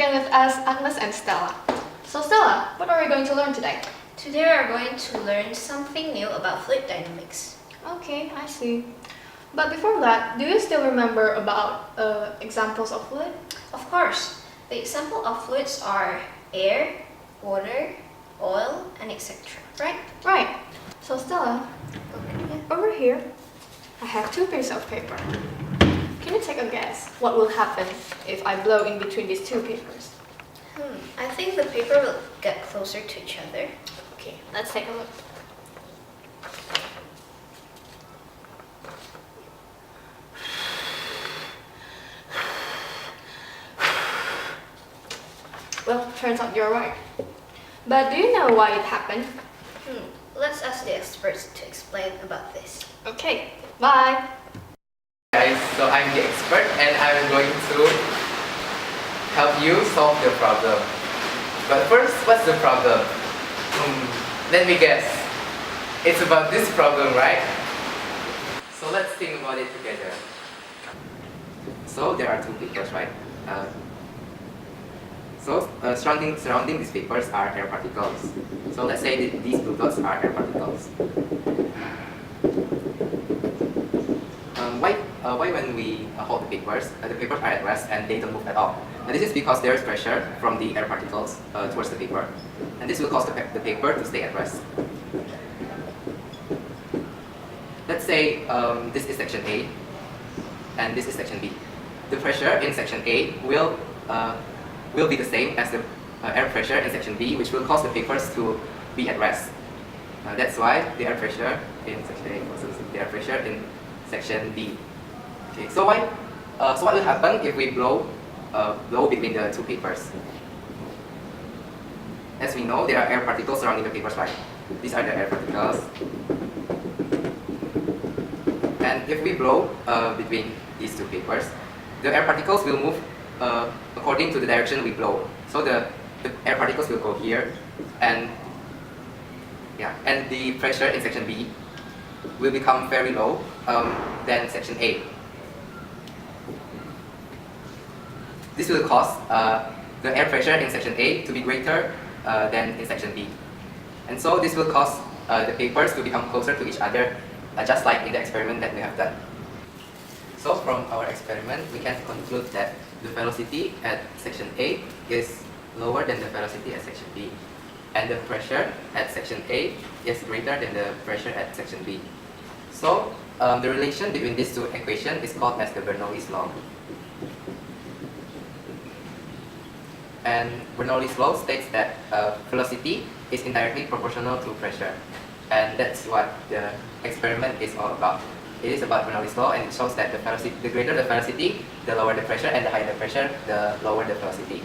again with us, Agnes and Stella. So Stella, what are we going to learn today? Today we are going to learn something new about fluid dynamics. Okay, I see. But before that, do you still remember about examples of fluid? Of course, the example of fluids are air, water, oil, and etc. Right? Right. So Stella, over here, I have two pieces of paper. Can you take a guess what will happen if I blow in between these two papers? I think the paper will get closer to each other. Okay, let's take a look. Well, turns out you're right. But do you know why it happened? Let's ask the experts to explain about this. Okay, bye! Guys, so I'm the expert and I'm going to help you solve the problem. But first, what's the problem? Let me guess. It's about this problem, right? So let's think about it together. So there are two papers, right? Surrounding these papers are air particles. So let's say that these blue dots are air particles. Why when we hold the papers are at rest and they don't move at all? And this is because there is pressure from the air particles towards the paper. And this will cause the paper to stay at rest. Let's say this is section A and this is section B. The pressure in section A will be the same as the air pressure in section B, which will cause the papers to be at rest. That's why the air pressure in section A versus the air pressure in section B. Okay, so what will happen if we blow between the two papers? As we know, there are air particles surrounding the papers, right? These are the air particles. And if we blow between these two papers, the air particles will move according to the direction we blow. So the air particles will go here, and the pressure in section B will become very low than section A. This will cause the air pressure in section A to be greater than in section B. And so this will cause the papers to become closer to each other, just like in the experiment that we have done. So from our experiment, we can conclude that the velocity at section A is lower than the velocity at section B. And the pressure at section A is greater than the pressure at section B. So the relation between these two equations is called as the Bernoulli's law. And Bernoulli's law states that velocity is indirectly proportional to pressure. And that's what the experiment is all about. It is about Bernoulli's law, and it shows that the greater the velocity, the lower the pressure, and the higher the pressure, the lower the velocity.